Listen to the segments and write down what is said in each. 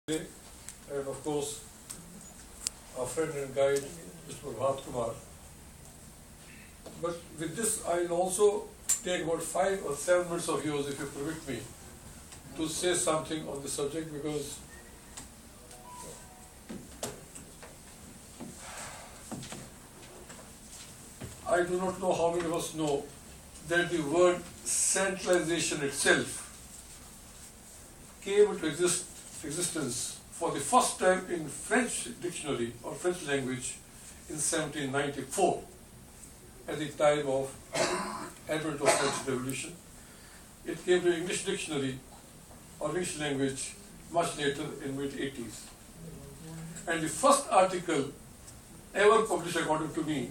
and of course our friend and guide Mr. Bharat Kumar. But with this I'll also take about 5 or 7 minutes of yours, if you permit me, to say something on the subject, because I do not know how many of us know that the word centralization itself came into existence for the first time in French dictionary or French language in 1794 at the time of advent of French Revolution. It came to English dictionary or English language much later in mid-80s. And the first article ever published, according to me,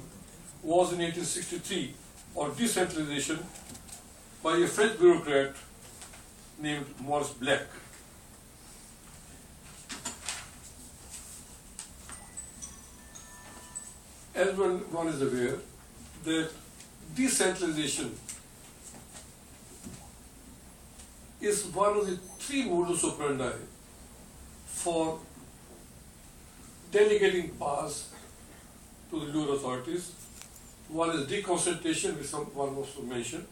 was in 1863 on decentralization by a French bureaucrat named Maurice Black. As one is aware that decentralization is one of the 3 modus operandi for delegating powers to the lower authorities. One is deconcentration, which one also mentioned.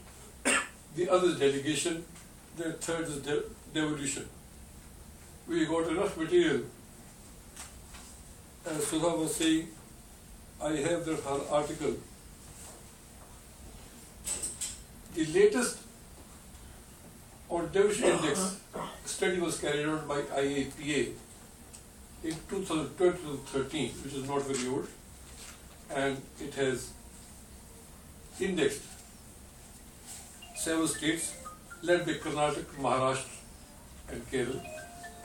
The other is delegation. The third is devolution. We got enough material. As Sudha was saying, I have her article. The latest on devolution index study was carried out by IAPA in 2012-2013, which is not very old, and it has indexed 7 states led by Karnataka, Maharashtra and Kerala,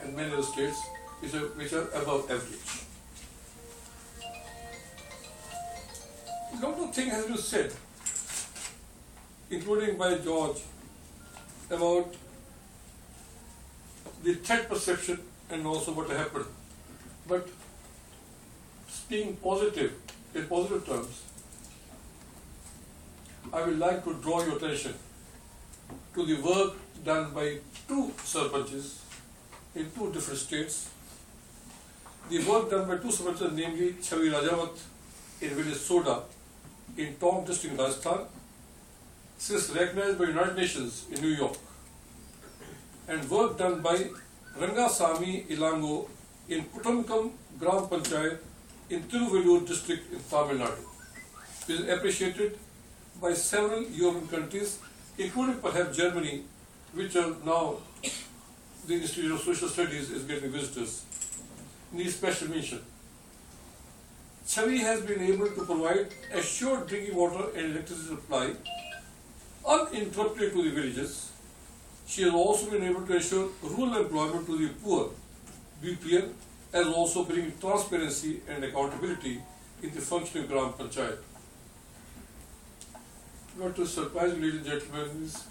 and many other states which are above average. A lot of things has been said, including by George, about the threat perception and also what happened. But speaking positive, in positive terms, I would like to draw your attention to the work done by 2 sarpanches in 2 different states. The work done by 2 sarpanches, namely Chavi Rajawat in village Soda in Tong district, Rajasthan, since recognized by United Nations in New York, and work done by Rangasamy Ilango in Kuttankam Gram Panchayat in Tiruvallur district in Tamil Nadu, which is appreciated by several European countries, including perhaps Germany, which are now the Institute of Social Studies is getting visitors. Needs special mention. Chavi has been able to provide assured drinking water and electricity supply uninterrupted to the villages. She has also been able to assure rural employment to the poor, BPL, as also bringing transparency and accountability in the functioning Gram Panchayat. What to surprise you, ladies and gentlemen, is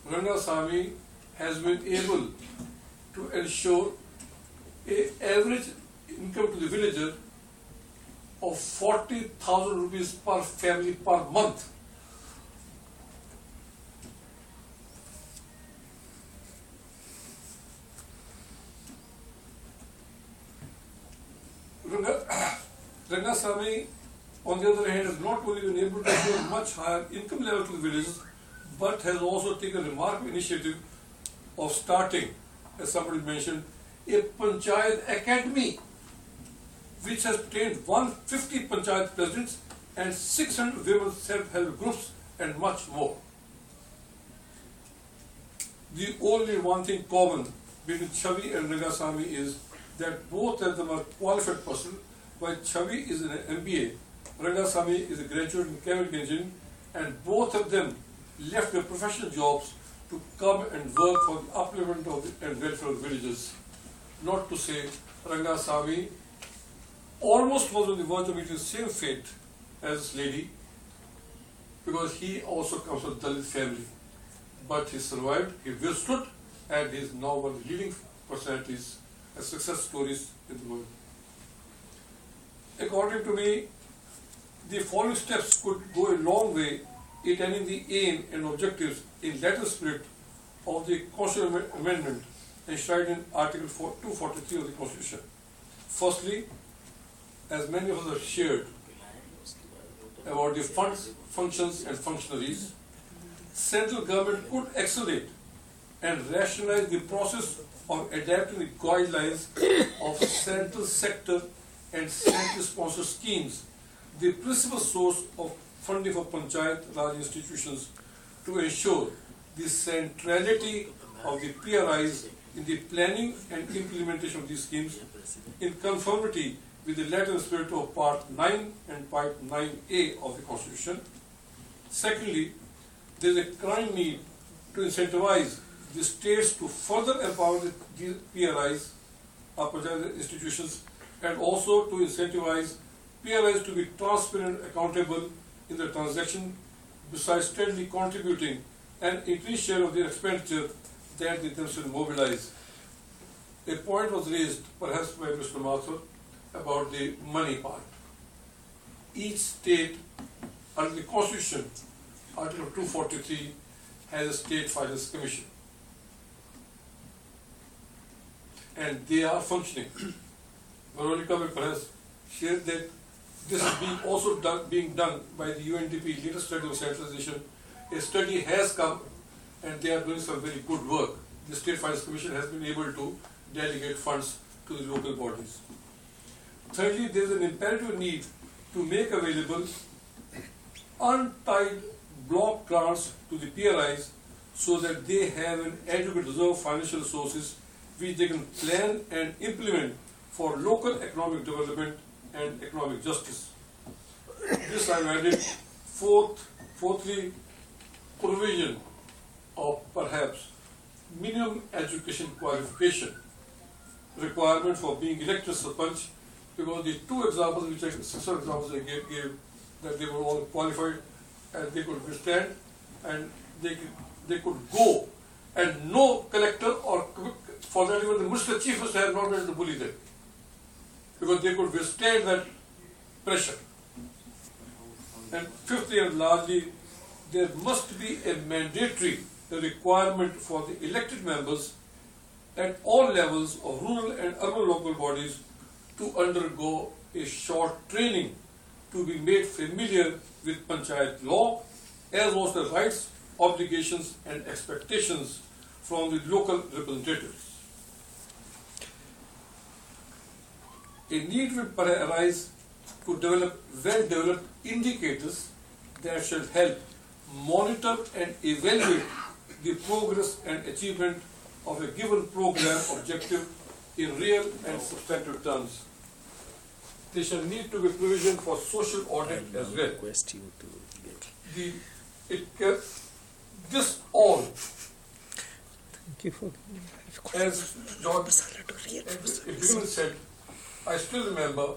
Rangasamy has been able to ensure an average income to the villager of 40,000 rupees per family per month. Rangasamy, on the other hand, has not only been able to show much higher income level to the villages, but has also taken a remarkable initiative of starting, as somebody mentioned, a Panchayat Academy, which has trained 150 Panchayat presidents and 600 women self-help groups and much more. The only one thing common between Chavi and Rangasamy is that both of them are qualified persons. While Chavi is an MBA, Rangasamy is a graduate in chemical engineering, and both of them left their professional jobs to come and work for the upliftment of and welfare of the villages. Not to say Rangasamy almost was on the verge of meeting the same fate as this lady, because he also comes from a Dalit family. But he survived, he withstood, and he is now one of the leading personalities and success stories in the world. According to me, the following steps could go a long way in attaining the aim and objectives in letter spirit of the Constitutional Amendment enshrined in Article 243 of the Constitution. Firstly, as many of us have shared about the funds, functions and functionaries, central government could accelerate and rationalize the process of adapting the guidelines of central sector and central sponsored schemes, the principal source of funding for Panchayat Raj institutions, to ensure the centrality of the PRIs in the planning and implementation of these schemes in conformity with the letter and spirit of Part 9 and Part 9A of the Constitution. Secondly, there is a crying need to incentivize the states to further empower the PRIs, or Panchayat institutions, and also to incentivize PRIs to be transparent and accountable in the transaction, besides steadily contributing an increased share of their expenditure that they themselves mobilize. A point was raised, perhaps by Mr. Mathur, about the money part. Each state, under the Constitution, Article 243, has a State Finance Commission. And they are functioning. Veronica will perhaps share that this is being done by the UNDP latest study of centralization. A study has come and they are doing some very good work. The State Finance Commission has been able to delegate funds to the local bodies. Thirdly, there is an imperative need to make available untied block grants to the PRIs so that they have an adequate reserve of financial resources which they can plan and implement for local economic development and economic justice. This I have added. Fourthly, provision of perhaps minimum education qualification requirement for being elected Sarpanch, because the two examples which I gave that they were all qualified and they could withstand and they could go, and no collector or for that even the municipal chief has not been able to bully them because they could withstand that pressure. And fifthly and largely, there must be a mandatory requirement for the elected members at all levels of rural and urban local bodies to undergo a short training to be made familiar with Panchayat law, as was the rights, obligations and expectations from the local representatives. A need will arise to develop well-developed indicators that shall help monitor and evaluate the progress and achievement of a given program objective in real and substantive terms. There shall need to be provision for social audit as well. Request you to get. This all, Thank you for as John said, I still remember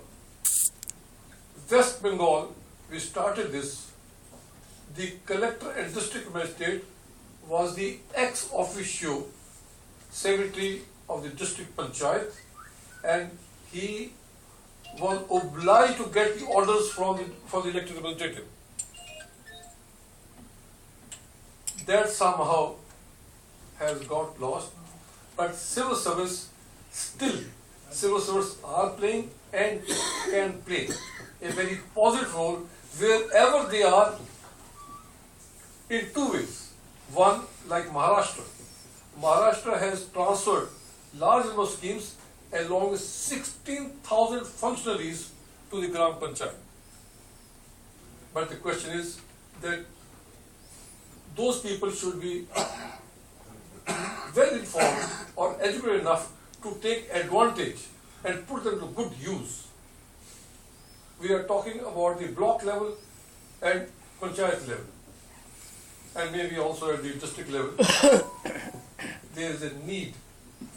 West Bengal, we started this. The collector and district magistrate was the ex officio secretary of the district panchayat, and he was obliged to get the orders from the elected representative. That somehow has got lost, but civil service are playing and can play a very positive role wherever they are in two ways. One, like Maharashtra. Maharashtra has transferred large number of schemes along with 16,000 functionaries to the Gram Panchayat. But the question is that those people should be well informed or educated enough to take advantage and put them to good use. We are talking about the block level and panchayat level, and maybe also at the district level. There is a need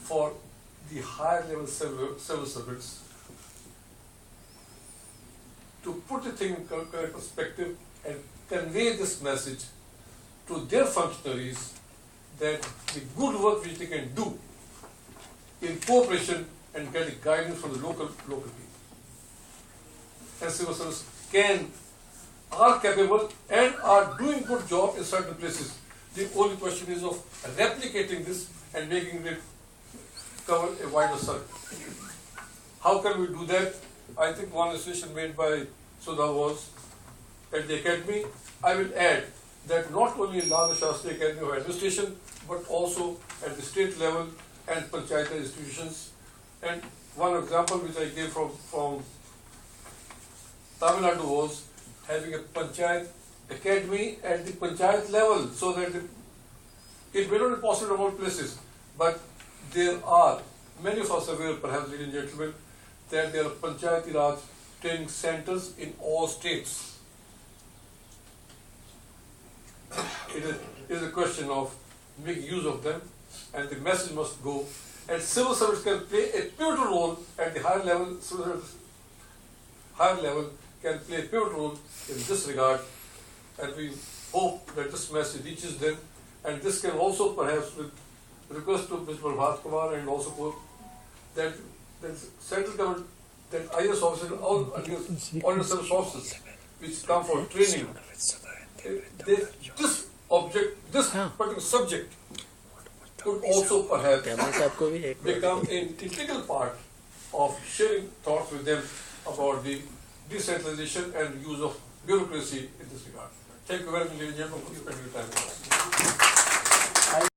for the higher level civil servants to put the thing in correct perspective and convey this message to their functionaries that the good work which they can do in cooperation and getting guidance from the local people. And civil service are capable and are doing good job in certain places. The only question is of replicating this and making it cover a wider circle. How can we do that? I think one association made by Sudha was at the academy. I will add that not only in Lal Shastri Academy of Administration, but also at the state level and panchayat institutions. And one example which I gave from Tamil Nadu was having a panchayat academy at the panchayat level, so that it may not be possible in all places, but there are, many of us are aware, perhaps, ladies and gentlemen, that there are panchayat Raj training centers in all states. It is a question of making use of them, and the message must go. And civil service can play a pivotal role at the higher level. Civil service, higher level can play a pivotal role in this regard, and we hope that this message reaches them. And this can also, perhaps, with request to Mr. Prabhat Kumar and also that central government, that IS officers, all under service officers, which come for training, this particular subject could also perhaps become an integral part of sharing thoughts with them about the decentralization and use of bureaucracy in this regard. Thank you very much, ladies and gentlemen, for spending your time with us.